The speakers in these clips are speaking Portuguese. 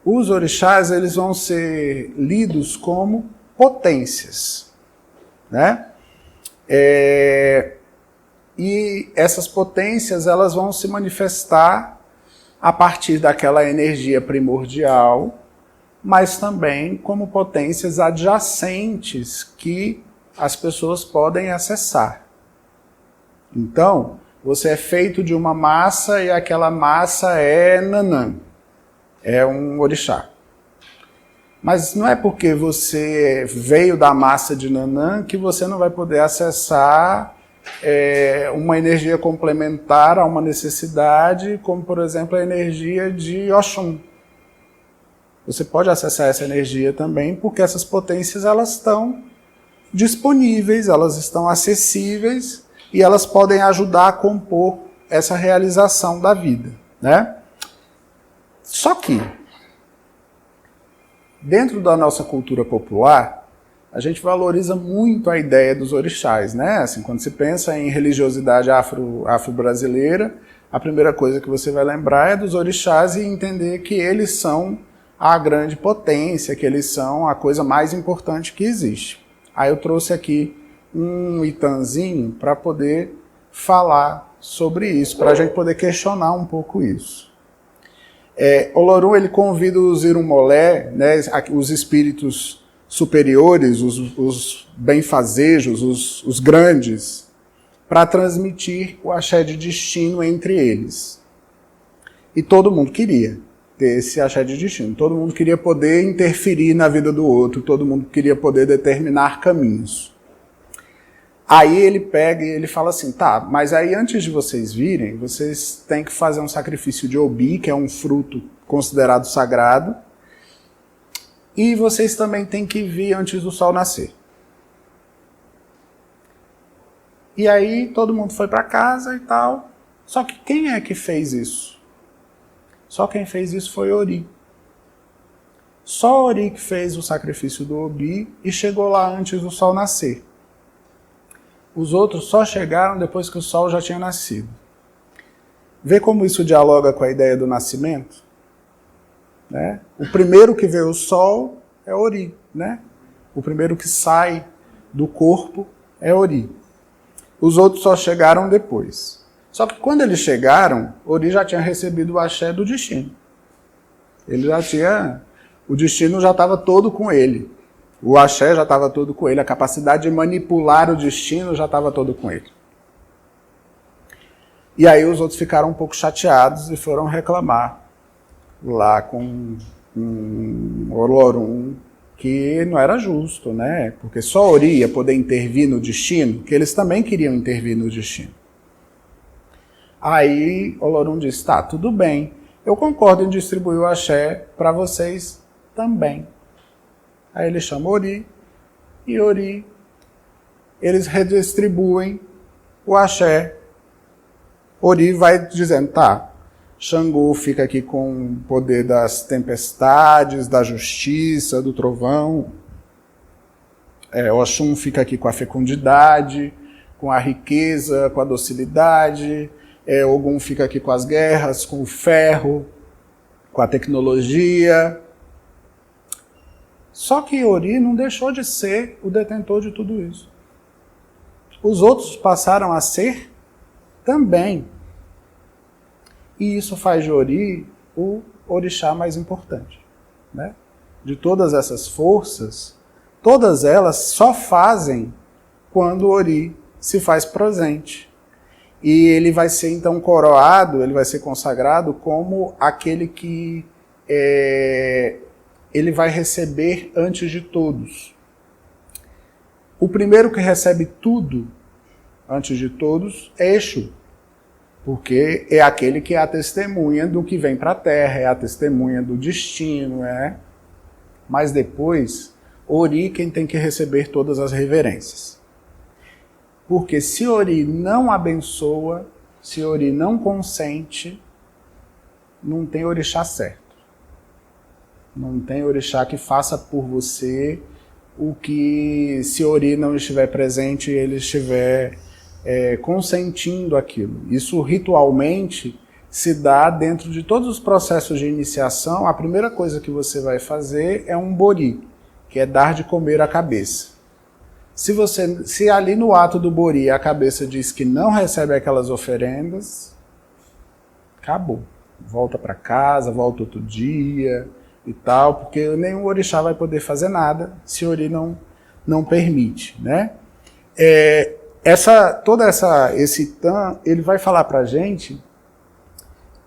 os orixás eles vão ser lidos como potências, né? E essas potências elas vão se manifestar a partir daquela energia primordial, mas também como potências adjacentes que as pessoas podem acessar. Então, você é feito de uma massa e aquela massa é Nanã, é um orixá. Mas não é porque você veio da massa de Nanã que você não vai poder acessar uma energia complementar a uma necessidade, como, por exemplo, a energia de Oxum. Você pode acessar essa energia também, porque essas potências elas estão disponíveis, elas estão acessíveis e elas podem ajudar a compor essa realização da vida, né? Só que, dentro da nossa cultura popular, a gente valoriza muito a ideia dos orixás, né? Assim, quando se pensa em religiosidade afro-brasileira, a primeira coisa que você vai lembrar é dos orixás e entender que eles são a grande potência, que eles são a coisa mais importante que existe. Aí eu trouxe aqui um itanzinho para poder falar sobre isso, para a gente poder questionar um pouco isso. Olorum ele convida os Irumolé, né, os espíritos superiores, os benfazejos, os grandes, para transmitir o axé de destino entre eles. E todo mundo queria ter esse axé de destino. Todo mundo queria poder interferir na vida do outro, todo mundo queria poder determinar caminhos. Aí ele pega e ele fala assim, tá, mas aí antes de vocês virem, vocês têm que fazer um sacrifício de Obi, que é um fruto considerado sagrado, e vocês também têm que vir antes do sol nascer. E aí todo mundo foi para casa e tal, só que quem é que fez isso? Só quem fez isso foi Ori. Só Ori que fez o sacrifício do Obi e chegou lá antes do sol nascer. Os outros só chegaram depois que o sol já tinha nascido. Vê como isso dialoga com a ideia do nascimento? Né? O primeiro que vê o sol é Ori, né? O primeiro que sai do corpo é Ori. Os outros só chegaram depois. Só que quando eles chegaram, Ori já tinha recebido o axé do destino. O destino já estava todo com ele. O axé já estava todo com ele. A capacidade de manipular o destino já estava todo com ele. E aí os outros ficaram um pouco chateados e foram reclamar lá com Olorum que não era justo, né? Porque só Ori ia poder intervir no destino, que eles também queriam intervir no destino. Aí Olorum disse, tá, tudo bem, eu concordo em distribuir o axé para vocês também. Aí ele chama Ori, e Ori, eles redistribuem o axé. Ori vai dizendo, tá, Xangô fica aqui com o poder das tempestades, da justiça, do trovão. Oxum fica aqui com a fecundidade, com a riqueza, com a docilidade. Ogum fica aqui com as guerras, com o ferro, com a tecnologia. Só que Ori não deixou de ser o detentor de tudo isso. Os outros passaram a ser também. E isso faz de Ori o orixá mais importante, né? De todas essas forças, todas elas só fazem quando Ori se faz presente. E ele vai ser então coroado, ele vai ser consagrado como aquele que ele vai receber antes de todos. O primeiro que recebe tudo antes de todos é Exu, porque é aquele que é a testemunha do que vem para a Terra, é a testemunha do destino, Mas depois, Ori quem tem que receber todas as reverências. Porque se Ori não abençoa, se Ori não consente, não tem orixá certo. Não tem orixá que faça por você o que, se Ori não estiver presente, ele estiver consentindo aquilo. Isso ritualmente se dá dentro de todos os processos de iniciação. A primeira coisa que você vai fazer é um bori, que é dar de comer à cabeça. Se ali no ato do bori a cabeça diz que não recebe aquelas oferendas, acabou. Volta para casa, volta outro dia e tal, porque nenhum orixá vai poder fazer nada se o ori não permite, né? Esse tan, ele vai falar para a gente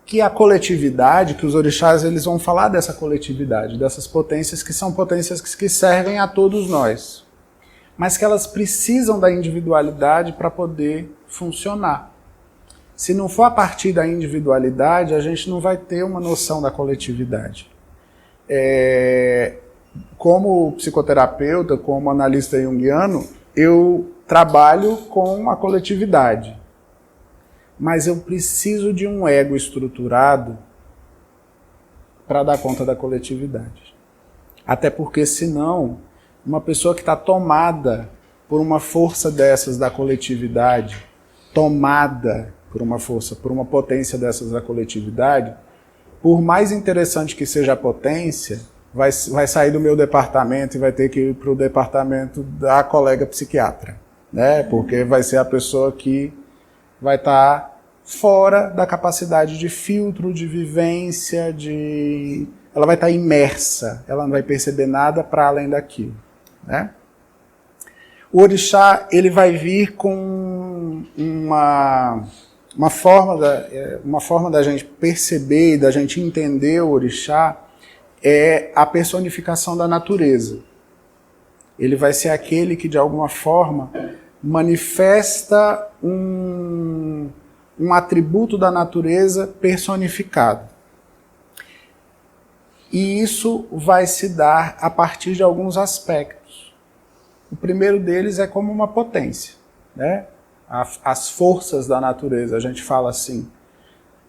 que a coletividade, que os orixás eles vão falar dessa coletividade, dessas potências que são potências que servem a todos nós, mas que elas precisam da individualidade para poder funcionar. Se não for a partir da individualidade, a gente não vai ter uma noção da coletividade. Como psicoterapeuta, como analista junguiano, eu trabalho com a coletividade. Mas eu preciso de um ego estruturado para dar conta da coletividade. Até porque, senão, uma pessoa que está tomada por uma força dessas da coletividade, tomada por uma força, por uma potência dessas da coletividade, por mais interessante que seja a potência, vai sair do meu departamento e vai ter que ir para o departamento da colega psiquiatra, né? Porque vai ser a pessoa que vai estar fora da capacidade de filtro, de vivência, ela vai estar imersa, ela não vai perceber nada para além daquilo, né? O orixá, ele vai vir com uma forma da gente perceber e da gente entender o orixá, é a personificação da natureza. Ele vai ser aquele que, de alguma forma, manifesta um atributo da natureza personificado. E isso vai se dar a partir de alguns aspectos. O primeiro deles é como uma potência, né? As forças da natureza, a gente fala assim,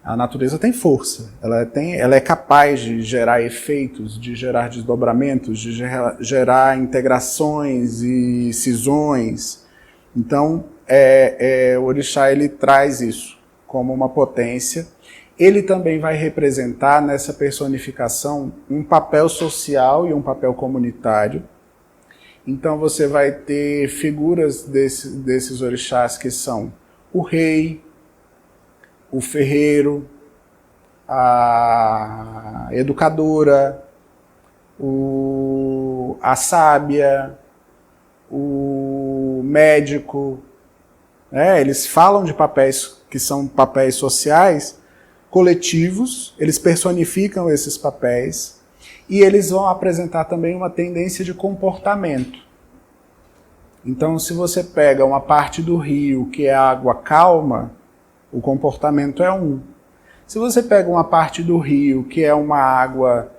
a natureza tem força, ela é capaz de gerar efeitos, de gerar desdobramentos, de gerar integrações e cisões. Então, o orixá ele traz isso como uma potência. Ele também vai representar nessa personificação um papel social e um papel comunitário. Então você vai ter figuras desses orixás que são o rei, o ferreiro, a educadora, a sábia, o médico. Eles falam de papéis que são papéis sociais, coletivos, eles personificam esses papéis e eles vão apresentar também uma tendência de comportamento. Então, se você pega uma parte do rio que é água calma, o comportamento é um. Se você pega uma parte do rio que é uma água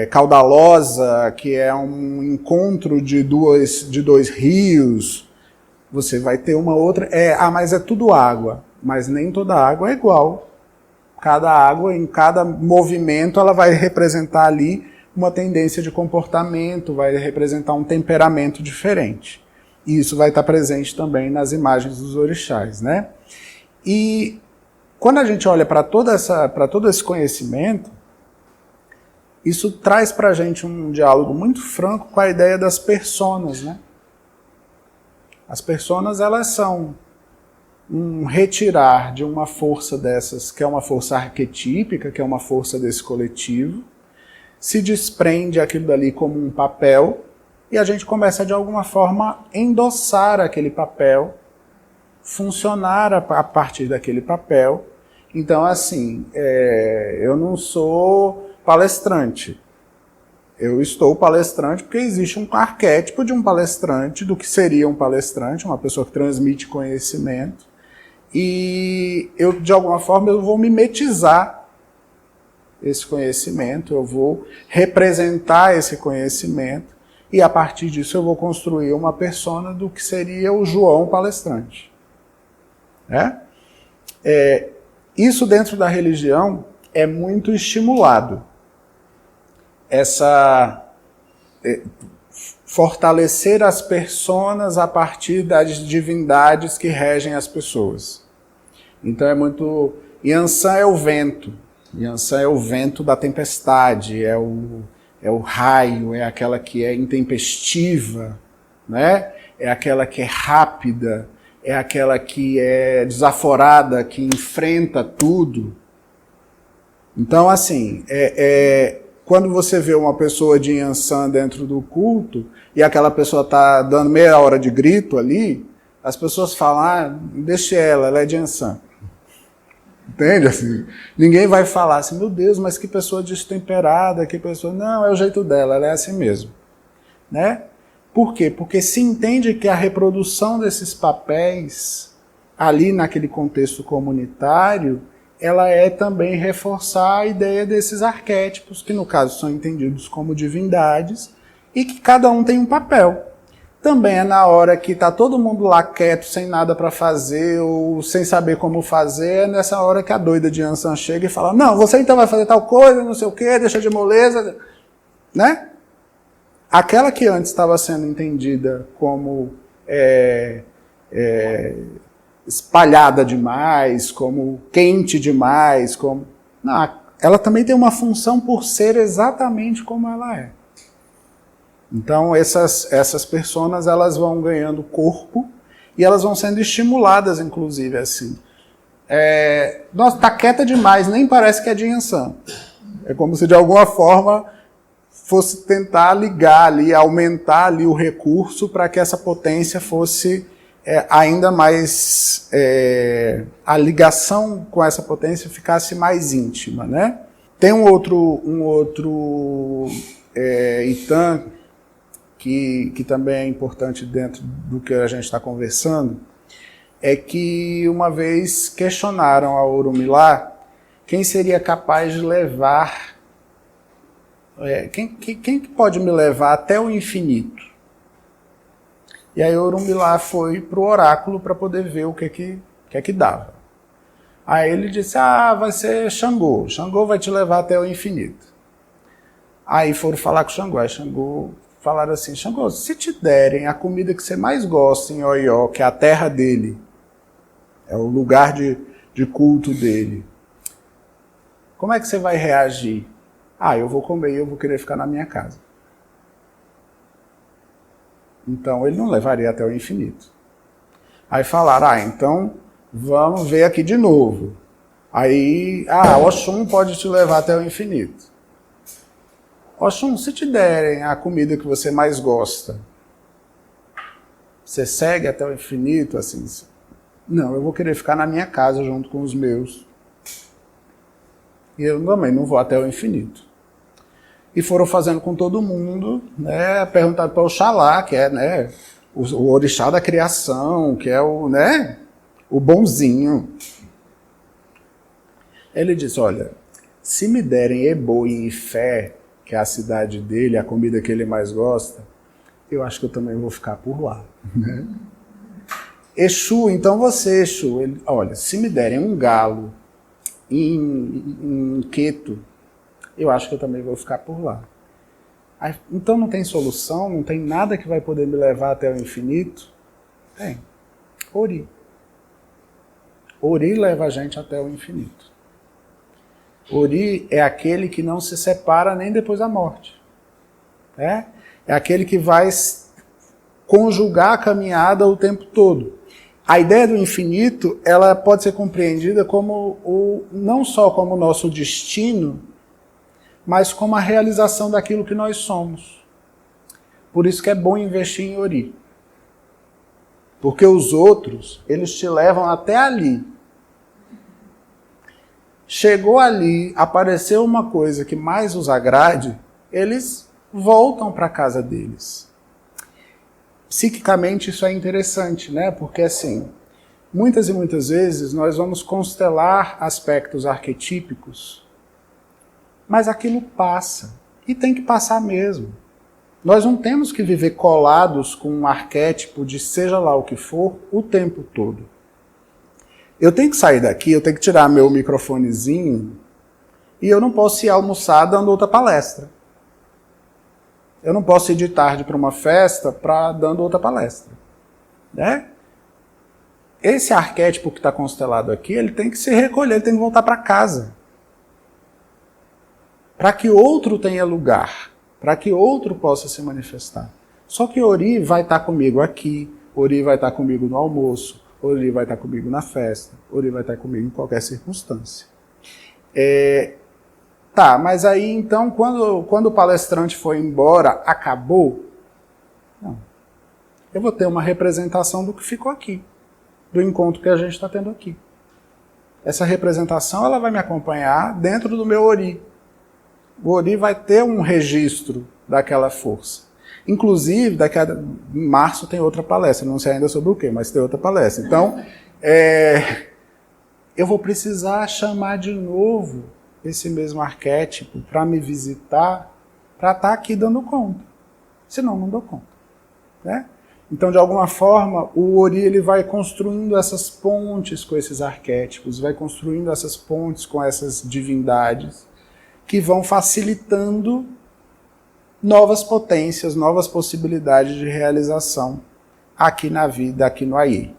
caudalosa, que é um encontro de dois rios, você vai ter uma outra... mas é tudo água. Mas nem toda água é igual. Cada água, em cada movimento, ela vai representar ali uma tendência de comportamento, vai representar um temperamento diferente. E isso vai estar presente também nas imagens dos orixás, né? E quando a gente olha para todo esse conhecimento, isso traz para a gente um diálogo muito franco com a ideia das personas, né? As personas, elas são um retirar de uma força dessas, que é uma força arquetípica, que é uma força desse coletivo, se desprende aquilo dali como um papel, e a gente começa de alguma forma a endossar aquele papel, funcionar a partir daquele papel. Então, assim, eu não sou palestrante. Eu estou palestrante porque existe um arquétipo de um palestrante, do que seria um palestrante, uma pessoa que transmite conhecimento. E eu, de alguma forma, eu vou mimetizar esse conhecimento, eu vou representar esse conhecimento, e a partir disso eu vou construir uma persona do que seria o João palestrante. Isso dentro da religião é muito estimulado. Fortalecer as personas a partir das divindades que regem as pessoas. Então é muito Yansan é o vento. Yansan é o vento da tempestade, é o raio, é aquela que é intempestiva, né? É aquela que é rápida, é aquela que é desaforada, que enfrenta tudo. Então, assim, quando você vê uma pessoa de Yansan dentro do culto e aquela pessoa está dando meia hora de grito ali, as pessoas falam, deixa ela é de Yansan. Entende? Assim, ninguém vai falar assim, meu Deus, mas que pessoa destemperada, que pessoa... Não, é o jeito dela, ela é assim mesmo. Né? Por quê? Porque se entende que a reprodução desses papéis, ali naquele contexto comunitário, ela é também reforçar a ideia desses arquétipos, que no caso são entendidos como divindades, e que cada um tem um papel. Também é na hora que está todo mundo lá quieto, sem nada para fazer, ou sem saber como fazer, é nessa hora que a doida de Yansan chega e fala, não, você então vai fazer tal coisa, não sei o quê, deixa de moleza, né? Aquela que antes estava sendo entendida como espalhada demais, como quente demais, como... Não, ela também tem uma função por ser exatamente como ela é. Então essas personas elas vão ganhando corpo e elas vão sendo estimuladas, inclusive, assim. Nossa, tá quieta demais, nem parece que é de Yansan. É como se de alguma forma fosse tentar ligar ali, aumentar ali o recurso para que essa potência fosse ainda mais... a ligação com essa potência ficasse mais íntima, né? Tem um outro Itan que também é importante dentro do que a gente está conversando, é que uma vez questionaram a Orunmila quem seria capaz de levar, quem pode me levar até o infinito? E aí Orunmila foi para o oráculo para poder ver o que dava. Aí ele disse, vai ser Xangô, Xangô vai te levar até o infinito. Aí foram falar com Xangô, aí Xangô falaram assim, Xangô, se te derem a comida que você mais gosta em Oió, que é a terra dele, é o lugar de culto dele, como é que você vai reagir? Eu vou comer e eu vou querer ficar na minha casa. Então ele não levaria até o infinito. Aí falaram, então vamos ver aqui de novo. Aí, Oxum pode te levar até o infinito. Oxum, se te derem a comida que você mais gosta, você segue até o infinito, assim? Não, eu vou querer ficar na minha casa junto com os meus. E eu também não vou até o infinito. E foram fazendo com todo mundo, né? Perguntaram para Oxalá, que é, né, o orixá da criação, que é o, né, o bonzinho. Ele disse, olha, se me derem Ebo e Ifé, que é a cidade dele, a comida que ele mais gosta, eu acho que eu também vou ficar por lá. Né? Exu, então você, Exu, olha, se me derem um galo em Queto, eu acho que eu também vou ficar por lá. Aí, então não tem solução, não tem nada que vai poder me levar até o infinito? Tem. Ori. Ori leva a gente até o infinito. Ori é aquele que não se separa nem depois da morte. É aquele que vai conjugar a caminhada o tempo todo. A ideia do infinito, ela pode ser compreendida como não só como o nosso destino, mas como a realização daquilo que nós somos. Por isso que é bom investir em Ori. Porque os outros, eles te levam até ali. Chegou ali, apareceu uma coisa que mais os agrade, eles voltam para a casa deles. Psiquicamente isso é interessante, né? Porque assim, muitas e muitas vezes nós vamos constelar aspectos arquetípicos, mas aquilo passa, e tem que passar mesmo. Nós não temos que viver colados com um arquétipo de seja lá o que for, o tempo todo. Eu tenho que sair daqui, eu tenho que tirar meu microfonezinho, e eu não posso ir almoçar dando outra palestra. Eu não posso ir de tarde para uma festa dando outra palestra. Né? esse arquétipo que está constelado aqui, ele tem que se recolher, ele tem que voltar para casa. Para que outro tenha lugar, para que outro possa se manifestar. Só que Ori vai estar comigo aqui, Ori vai estar comigo no almoço, Ori vai estar comigo na festa, Ori vai estar comigo em qualquer circunstância. Tá, mas aí então, quando o palestrante foi embora, acabou? Não. Eu vou ter uma representação do que ficou aqui, do encontro que a gente está tendo aqui. Essa representação ela vai me acompanhar dentro do meu Ori. O Ori vai ter um registro daquela força. Inclusive, em março tem outra palestra, não sei ainda sobre o quê, mas tem outra palestra. Então, eu vou precisar chamar de novo esse mesmo arquétipo para me visitar, para estar aqui dando conta. Senão, não dou conta. Né? Então, de alguma forma, o Ori ele vai construindo essas pontes com esses arquétipos, vai construindo essas pontes com essas divindades, que vão facilitando novas potências, novas possibilidades de realização aqui na vida, aqui no Aí.